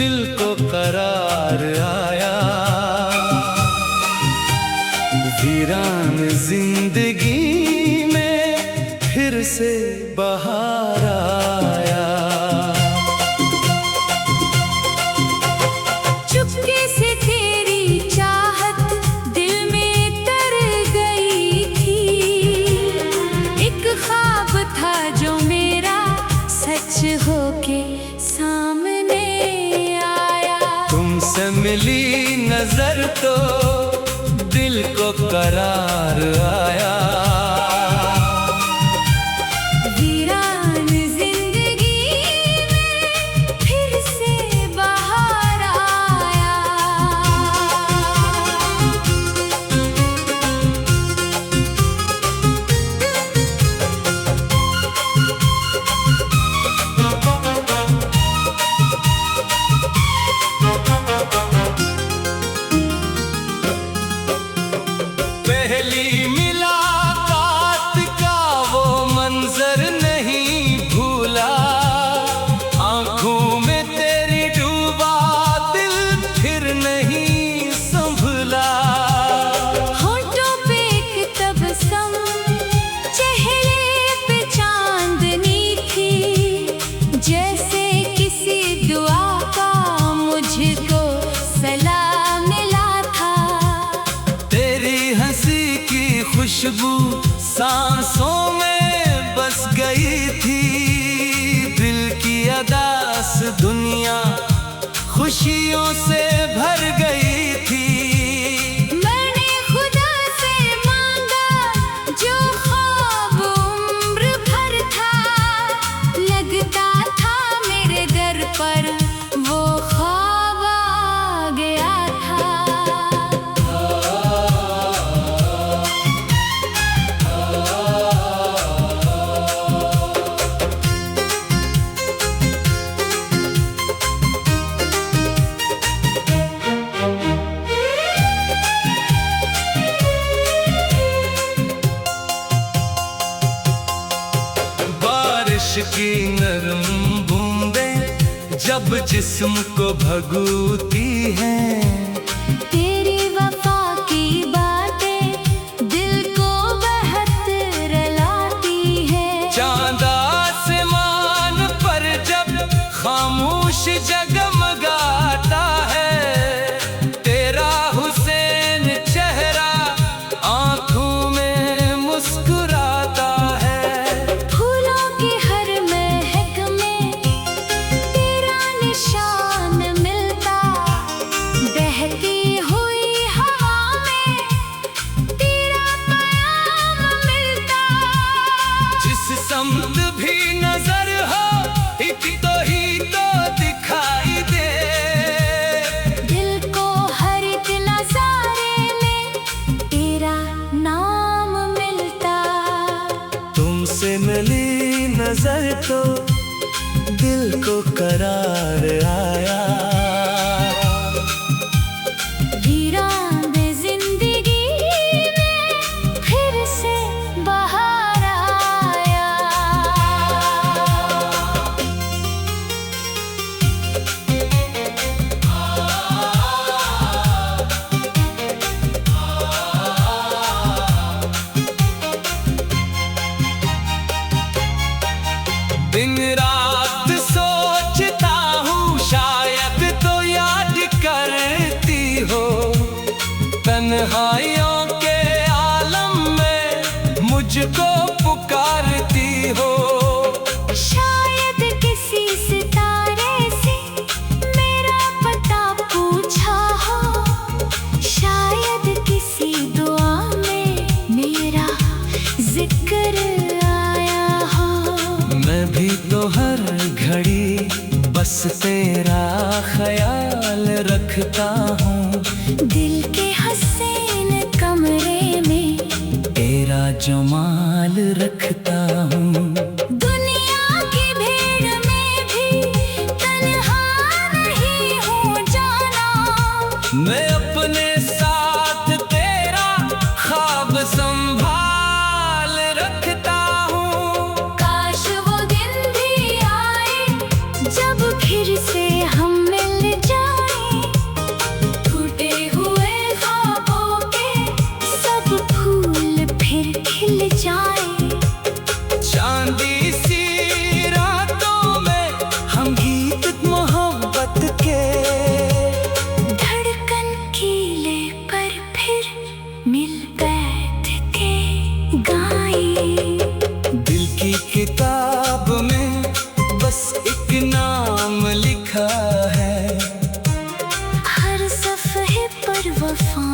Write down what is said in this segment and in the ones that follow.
दिल को करार आया। वीरान जिंदगी में फिर से बहार आया। चुपके से तेरी चाहत दिल में तर गई थी। एक ख्वाब था जो मेरा सच होके सामने आया। तुमसे मिली नजर तो दिल को करार आया। वीरान जिंदगी में फिर से बहार आया। पहली मुलाकात का वो मंजर नहीं भूला। आंखों में तेरी डूबा दिल फिर नहीं संभला। होठों पे एक तबस्सुम, चेहरे पे चांदनी थी। जैसे किसी दुआ का मुझको सलाम मिला था। तेरी हंसी की खुशबू सांसों में बस गई थी। दिल की अदास दुनिया खुशियों से भर गई थी। मैंने खुदा से मांगा जो ख्वाब उम्र भर था। लगता था मेरे दर पर वो ख्वाब आ गया था। बारिश की नरम बूंदें जब जिस्म को भगूती हैं। तेरी वफा की बातें दिल को बहुत रुलाती है। चांद आसमान पर जब खामोश जगमगाता है। तेरा हुसैन चेहरा आंखों में मुस्कुराता है। फूलों की हर महक में तेरा निशान मिलता। बहती हुई हवा में तेरा पैगाम मिलता। जिस समत भी नजर हो एक तो ही तो दिखाई दे। दिल को हर एक नज़ारे में तेरा नाम मिलता। तुमसे मिली नजर तो दिल को करार आया। वीरान जिंदगी में फिर से बहार आया। दिन रात सोचता हूँ शायद तो याद करती हो। तन्हाइयों के आलम में मुझको पुकारती हो। शायद किसी सितारे से मेरा पता पूछा हो। शायद किसी दुआ में मेरा जिक्र आया हो। मैं भी तो हर घड़ी बस तेरा ख्याल रखता हूँ। दिल के हसीन कमरे में तेरा जमाल रखता हूँ। दुनिया की भीड़ में भी तन्हा नहीं हूँ जाना। मैं अपने साथ तेरा ख्वाब संभाल रखता हूँ। काश वो दिन भी आए जब फिर से हम मिल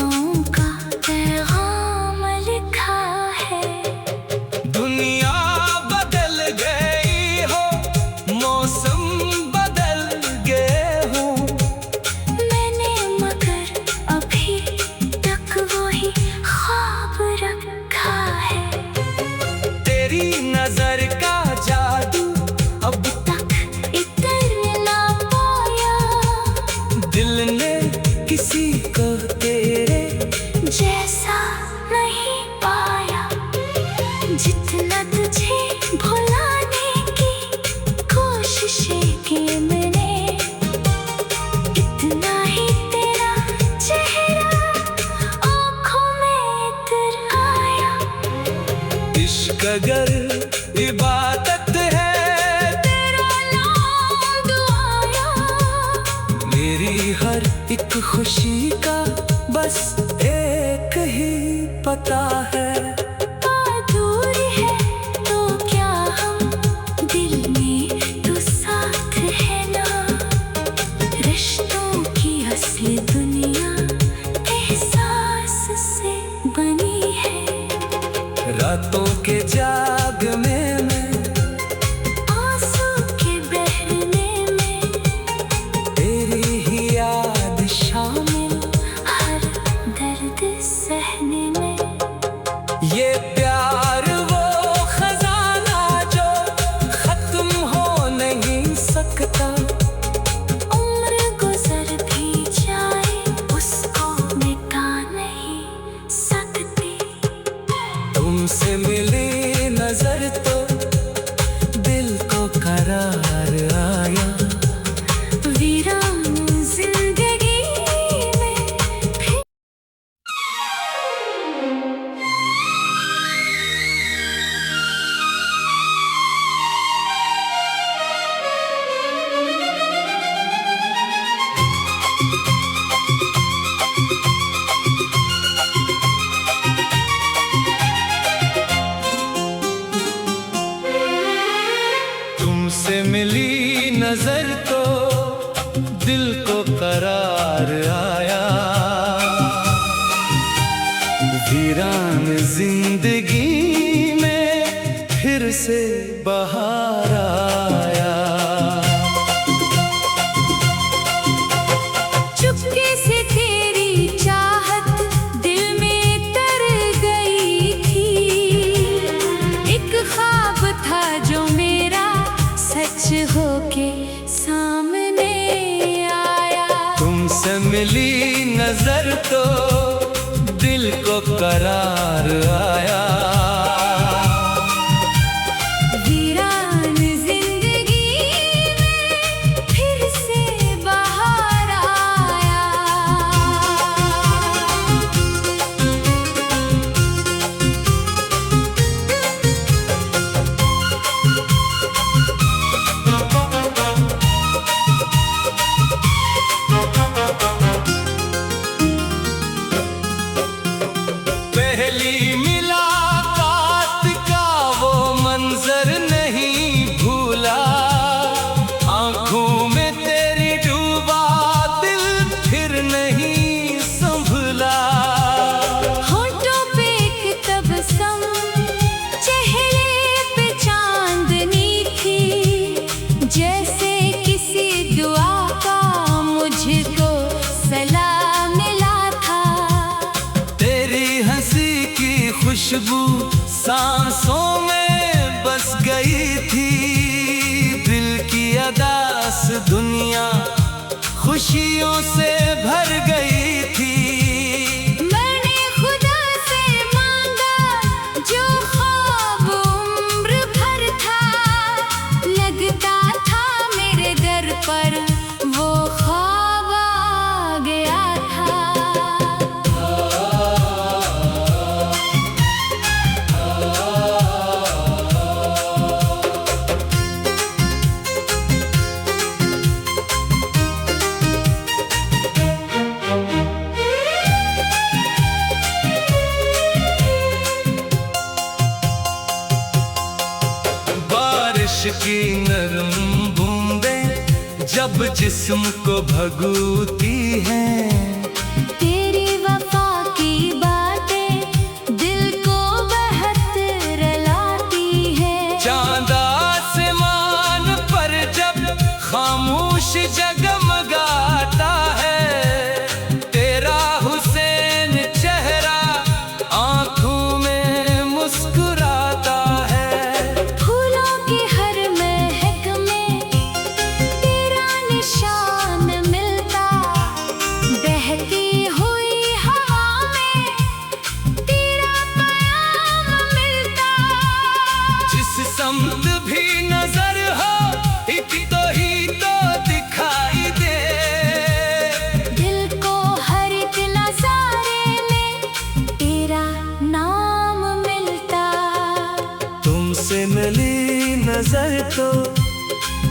दुआओं का पैगाम लिखा है। दुनिया बदल गई हो, मौसम बदल गए हो, मैंने मगर अभी तक वही ख्वाब रखा है। तेरी नजर का जादू अब तक इतर ना पाया, दिल ने किसी को तेरे जैसा नहीं पाया। जितना तुझे भुलाने की कोशिशें की मैंने, इतना ही तेरा चेहरा आँखों में इतर आया। इश्क अगर इबादत है, तेरा नाम दुआया, मेरी हर एक खुशी का बस एक ही पता है। दूर है तो क्या हम दिल में तो साथ है ना। रिश्तों की असली दुनिया एहसास से बनी है। रातों के जाग में मैं, आंसू के बहने में, तेरी ही याद शामिल, हर दर्द सहने में। ये प्यार वो खजाना जो खत्म हो नहीं सकता। उम्र गुजर भी जाए उसको मिटा नहीं सकती। तुमसे मिली नजर तो दिल को करार आया। वीरान जिंदगी में फिर तुमसे मिली नजर तो दिल को करार आया। वीरान जिंदगी में फिर से बहार आया। चुपके से तेरी चाहत दिल में तर गई थी। एक ख्वाब था जो मेरा सच होके सामने आया। तुमसे मिली नजर तो दिल को करार आया। वीरान जिंदगी में फिर से बहार आया। पहली मुलाकात का वो मंजर नहीं भूला। आंखों में तेरी डूबा दिल फिर नहीं संभला। होठों पे एक तबस्सुम, चेहरे पे चांदनी थी। जैसे किसी दुआ का मुझको सलाम मिला था। तेरी हंसी की खुशबू सांसों में बस गई थी। दिल की अदास दुनिया खुशियों से भर गई थी। मैंने खुदा से मांगा जो ख्वाब उम्र भर था। लगता था मेरे दर पर वो ख्वाब आ गया था। की नरम बूंदें जब जिस्म को भगूती हैं। तेरी वफा नजर तो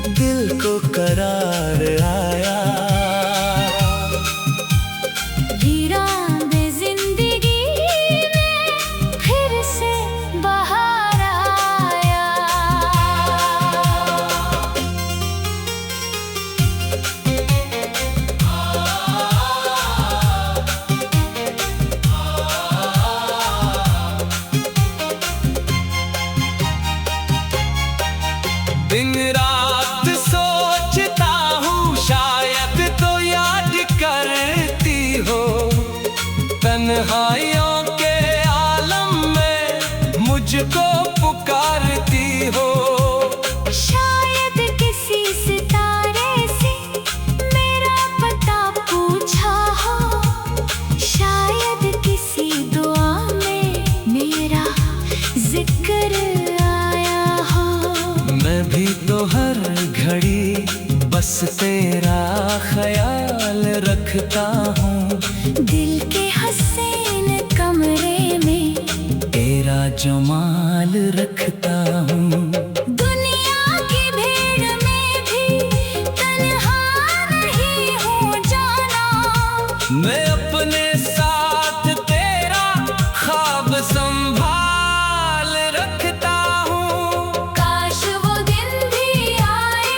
दिल को करार आया। वीरान जिंदगी में फिर से बहार आया। दिन रात सोचता हूँ, शायद तो याद करती हो। तन्हाइयों के आलम में मुझको पुकारती हो। शायद किसी सितारे से मेरा पता पूछा हो, शायद किसी दुआ में मेरा जिक्र आया हो। मैं भी तो हर घड़ी बस तेरा ख्याल रखता हूँ। दिल के हसीन कमरे में तेरा जमाल रखता हूँ। दुनिया की भीड़ में भी तन्हा नहीं हूँ जाना। मैं अपने साथ तेरा ख्वाब संभाल रखता हूँ। काश वो दिन भी आए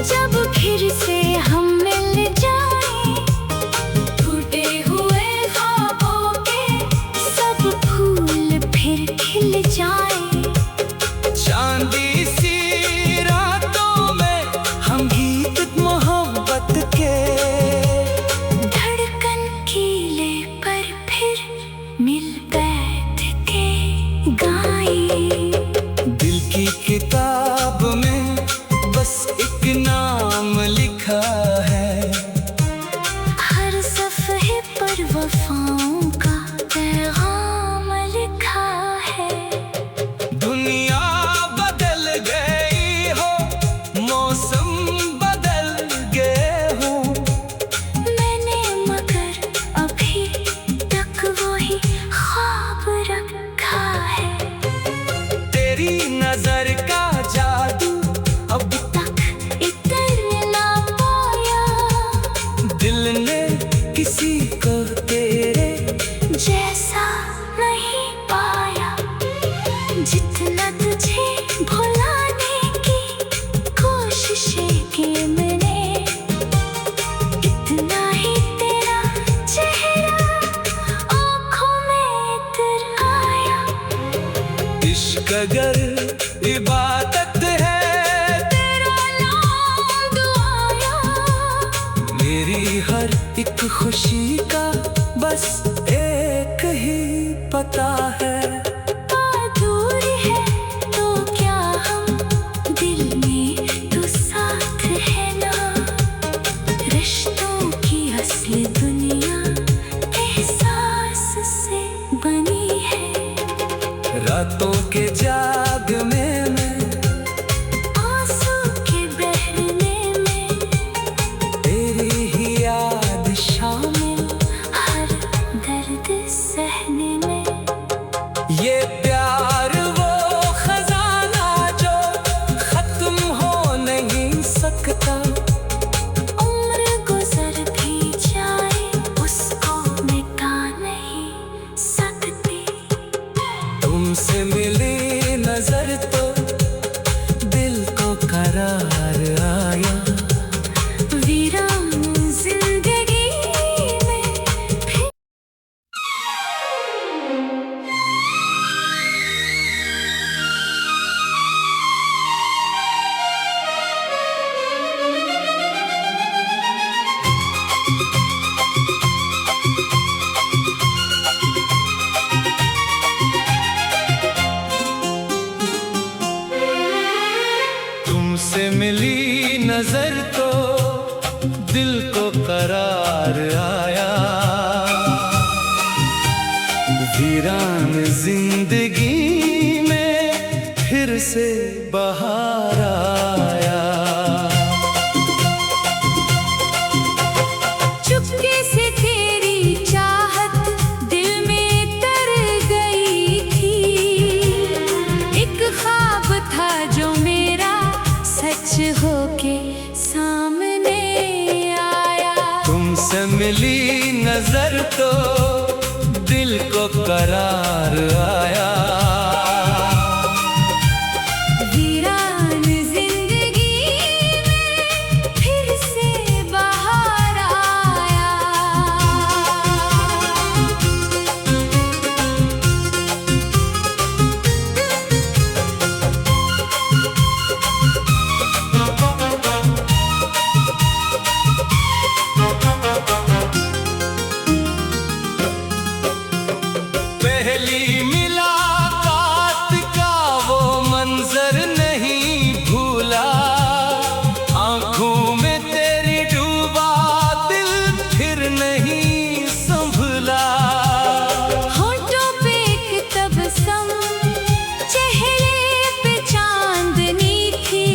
जब फिर से हम मिल जाएं। टूटे हुए ख्वाबों के सब फूल फिर खिल जाएं। चांदी सी रातों में हम गीत मोहब्बत के धड़कन कीले पर फिर मिल बैठ के गाएं। दिल की किताब में बस एक नाम लिखा है। हर सफ़हे पर वफ़ाओं का पैगाम लिखा है। दुनिया बदल गई हो, मौसम बदल गए हो। मैंने मगर अभी तक वही ख्वाब रखा है। तेरी नजर का जादू अब तक इतर ना पाया, दिल ने किसी को तेरे जैसा नहीं पाया। जितना तुझे भुलाने की कोशिशें की मैंने, इतना ही तेरा चेहरा आँखों में इतर आया। इश्क अगर इबादत है, तेरा नाम दुआया। मेरी हर एक खुशी का बस एक ही पता है। दूर है तो क्या हम दिल में तो साथ है ना। रिश्तों की असली दुनिया एहसास से बनी है। रातों के जाग में मैं आंसू के बहने में तेरी ही याद शामिल। हर दर्द सहने में ये प्यार वो खजाना जो खत्म हो नहीं सकता। उम्र गुजर भी जाए उसको मिटा नहीं सकती। तुमसे मिली नजर तो दिल को करार आया। वीरान जिंदगी में फिर तुमसे मिली नजर तो दिल को करार आया। वीरान जिंदगी में फिर से बहार आया। चुपके से तेरी चाहत दिल में तर गई थी। एक ख्वाब था जो मेरा दिल को करार आया। वीरान जिंदगी में फिर से बहार आया। पहली मुलाकात का वो मंजर नहीं भूला, आंखों में तेरी डूबा दिल फिर नहीं संभला। होठों पे एक तबस्सुम, चेहरे पे चांदनी थी,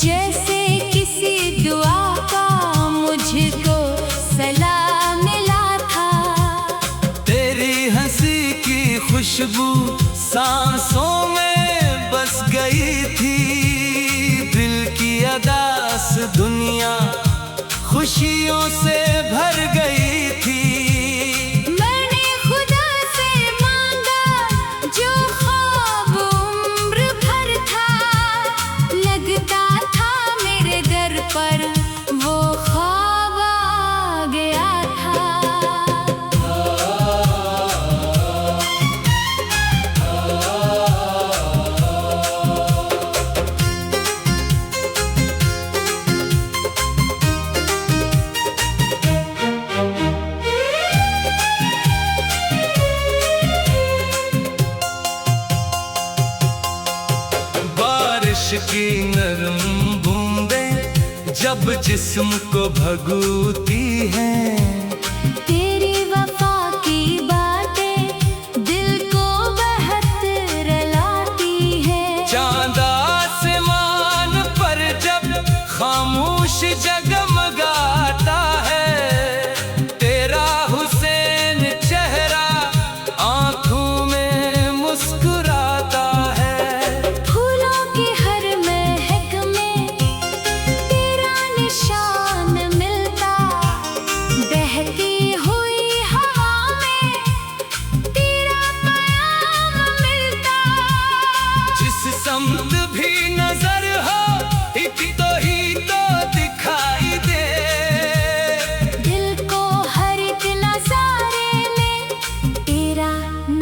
जैसे किसी दुआ का मुझको सलाम मिला था। तेरी हंसी की खुशबू सांसों में बस गई थी, दिल की अदास दुनिया खुशियों से भर गई थी। मैंने खुदा से मांगा जो ख्वाब उम्र भर था, लगता था मेरे दर पर वो ख्वाब आ गया था। बारिश की नरम बूंदें जब जिस्म को भगूती हैं, तेरी वफा की बातें दिल को बहुत रुलाती है। चांद आसमान पर जब खामोश जगमगाता है, तेरा हुसैन चेहरा आंखों में मुस्कुराता है। फूलों की हर महक में तेरा निशान मिलता, बहती हुई हवा में तेरा पैगाम मिलता। जिस समत भी नजर हो एक तो ही तो दिखाई दे, दिल को हर एक नजारे में तेरा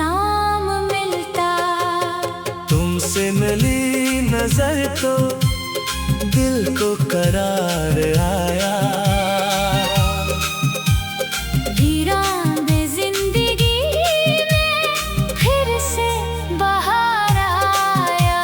नाम मिलता। तुमसे मिली नजर तो दिल को करार आया। वीरान जिंदगी में फिर से बहार आया।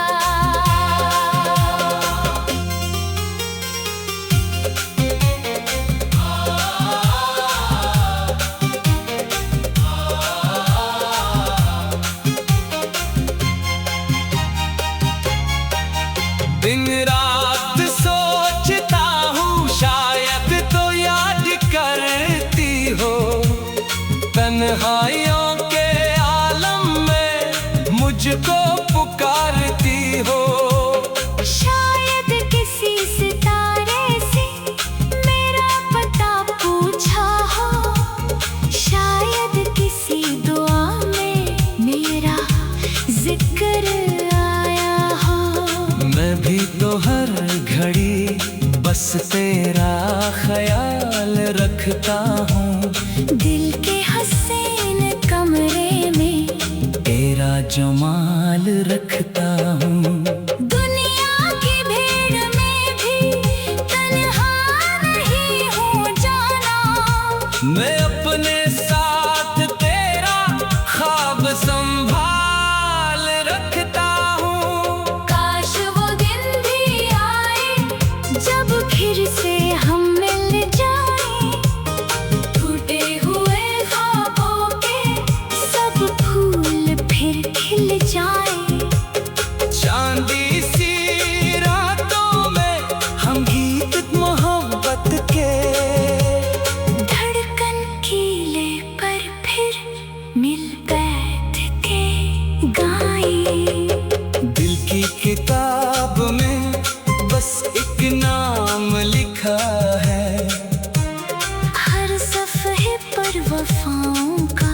दिन रात सोचता हूँ शायद तो याद करती हो, तन्हाइयों के आलम में मुझको पुकारती हो। शायद किसी सितारे से मेरा पता पूछा हो, शायद किसी दुआ में मेरा जिक्र आया हो। मैं भी तो हर घड़ी बस तेरा ख्याल रखता हूँ, दिल के हसीन कमरे में तेरा जमाल रखता हूँ। दुनिया की भीड़ में भी तन्हा नहीं हो जाना। मैं अपने साथ तेरा ख्वाब संभाल रखता हूँ। काश वो दिन भी आए जब फिर से हम मिल जाएं, टूटे हुए ख्वाबों के सब फूल फिर खिल जाएं। चांदी सी रातों में हम गीत मोहब्बत के, धड़कन कीले पर फिर मिल बैठ के गाएं। दिल की किताब में बस एक नाम लिखा है, हर सफ़हे पर वफ़ाओं का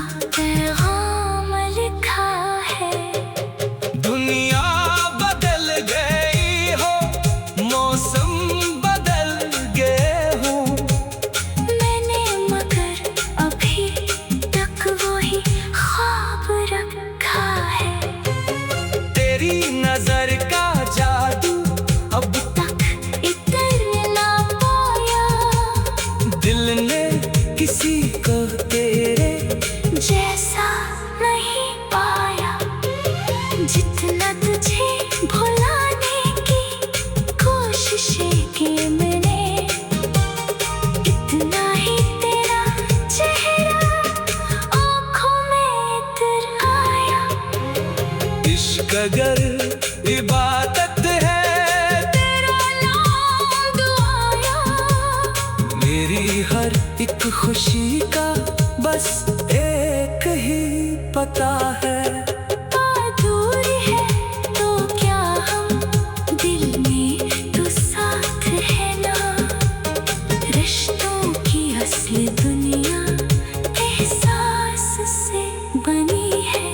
इश्क अगर इबादत है, तेरा नाम दुआया। मेरी हर एक खुशी का बस एक ही पता है। दूर है तो क्या हम दिल में तो साथ है ना। रिश्तों की असली दुनिया एहसास से बनी है।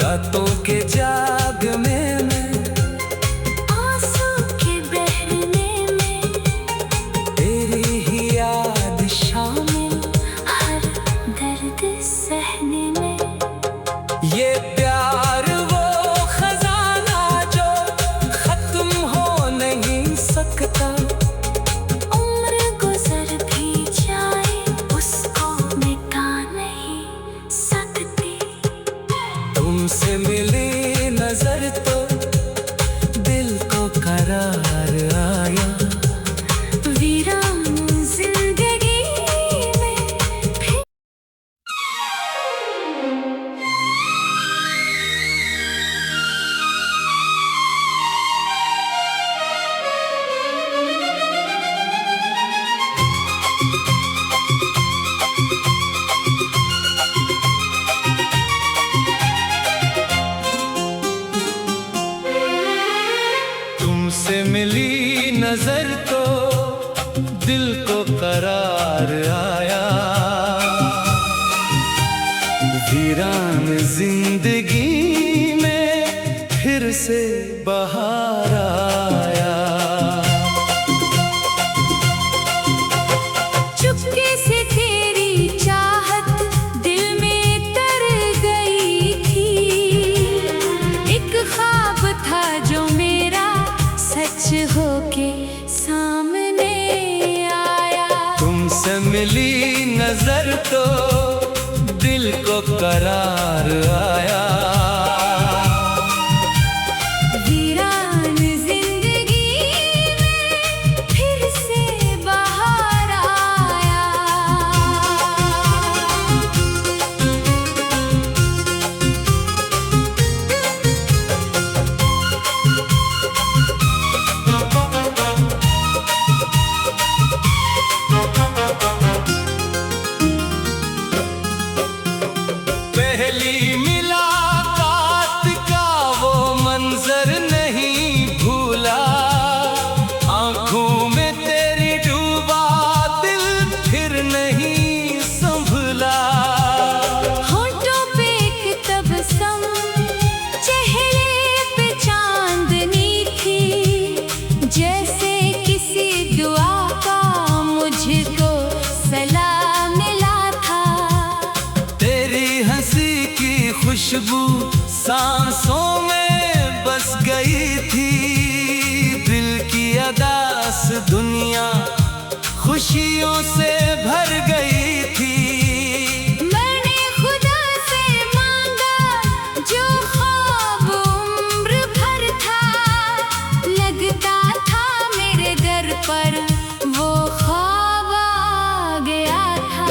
रातों के जाग में मैं, आंसू के बहने में, तेरी ही याद शामिल हर दर्द सहने में। ये प्यार वो खजाना जो खत्म हो नहीं सकता। उम्र गुजर भी जाए उसको मिटा नहीं सकती। तुमसे मिली नजर तो दिल को करार आया। वीरान जिंदगी में फिर तुमसे मिली नजर तो दिल को करार आया। वीरान जिंदगी में फिर से बहार आया। चुपके से तेरी चाहत दिल में तर गई थी। एक ख्वाब था जो मेरा सच होके सामने आया। तुमसे मिली नजर तो दिल को करार आया। वीरान जिंदगी में फिर से बहार आया। पहली मुलाकात का वो मंजर नहीं भूला। आंखों में तेरी डूबा दिल फिर नहीं संभला। होठों पे एक तबस्सुम, चेहरे पे चांदनी थी। जैसे किसी दुआ का मुझको सलाम मिला था। तेरी हंसी की खुशबू सांसों में बस गई थी। दिल की अदास दुनिया खुशियों से भर गई थी। मैंने खुदा से मांगा जो ख्वाब उम्र भर था। लगता था मेरे दर पर वो ख्वाब आ गया था।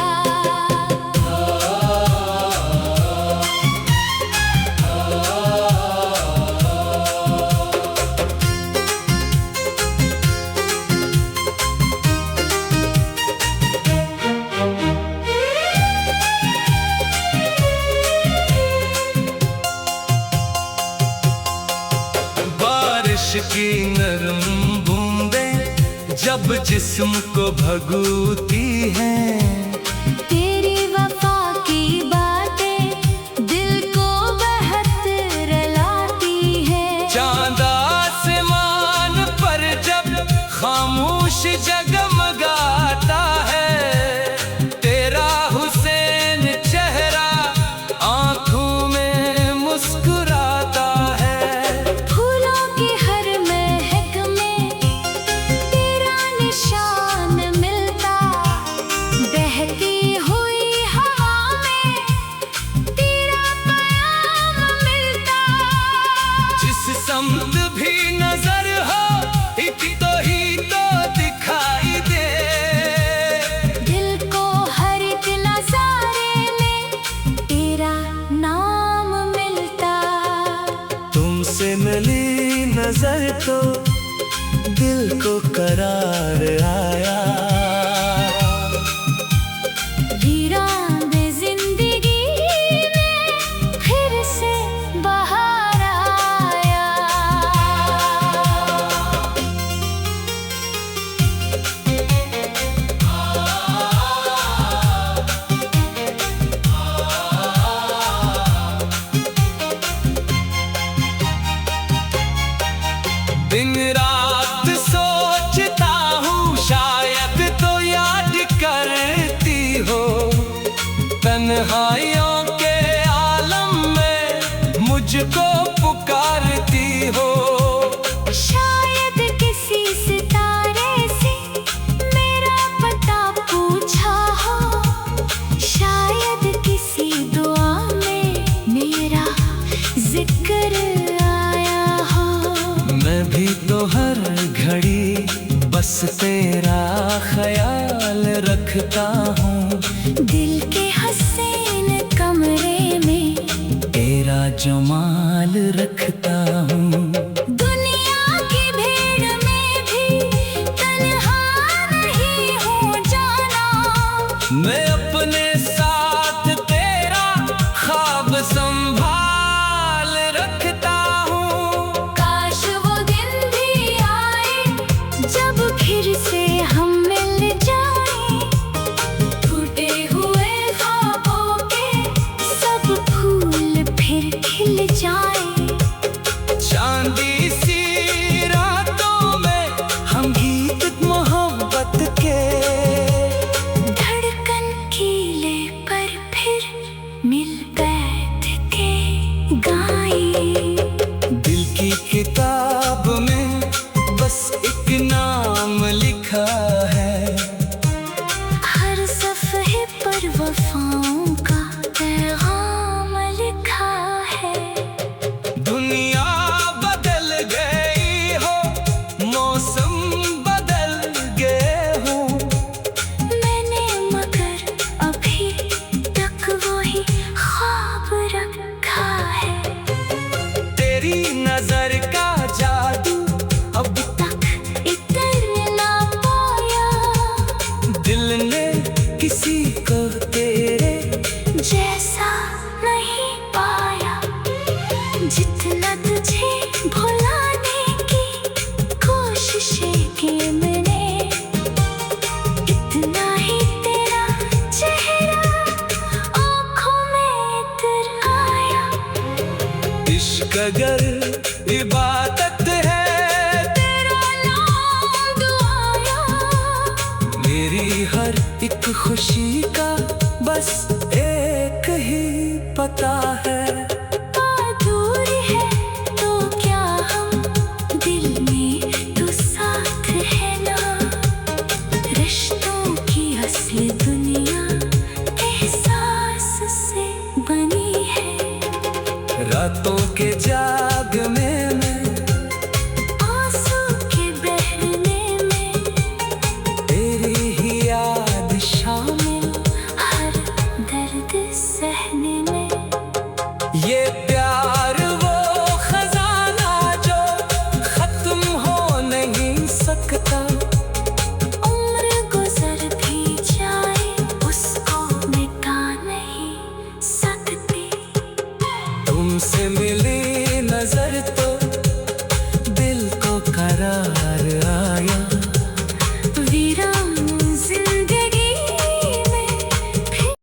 बारिश की नरम बूंदें जब जिस्म को भगूती हैं। तेरी वफा की बातें दिल को बहुत रुलाती है। चांद आसमान पर जब खामोश जगमगाता है। तेरा हुसैन चेहरा आंखों में मुस्कुराता है। फूलों की हर महक में तेरा निशान मिलता। बह नजर तो दिल को करार आया। वीरान जिंदगी में फिर से बहार आया। दिन रात सोचता हूँ, शायद तो याद करती हो। तन्हाइयों के आलम में मुझको पुकारती हो। शायद किसी सितारे से मेरा पता पूछा हो, शायद किसी दुआ में मेरा जिक्र आया हो। मैं भी तो हर घड़ी बस तेरा ख्याल रखता हूँ। दिल के हसीन कमरे में तेरा जमाल रखता हूँ। दुनिया की भीड़ में भी तन्हा नहीं हूँ जाना। मैं अपने साथ तेरा ख्वाब संभाल रखता हूँ। काश वो दिन भी आए जब फिर से हम मिल जाएं। टूटे हुए ख्वाबों के सब फूल फिर खिल जाएं। चांदी सी रातों में हम गीत मोहब्बत के धड़कन कीले पर फिर मिल बैठ के गाएं। दिल की किताब में बस एक नाम लिखा है। हर सफ़े पर वफाओं का पैगाम लिखा है। दुनिया बदल गई हो, मौसम बदल गए हो। मैंने मगर अभी तक वही ख्वाब रखा है। तेरी नजर का जादू अब तक इतर ना पाया। दिल ने किसी को तेरे जैसा नहीं पाया। जितना तुझे भुलाने की कोशिशें की मैंने, इतना ही तेरा चेहरा आँखों में इतर आया। इश्क अगर इबादत है, तेरा नाम दुआया। मेरी हर एक खुशी का बस एक ही पता है। अधूरी है तो क्या हम दिल में तो साथ है ना। रिश्तों की असली दुनिया एहसास से बनी है। रातों के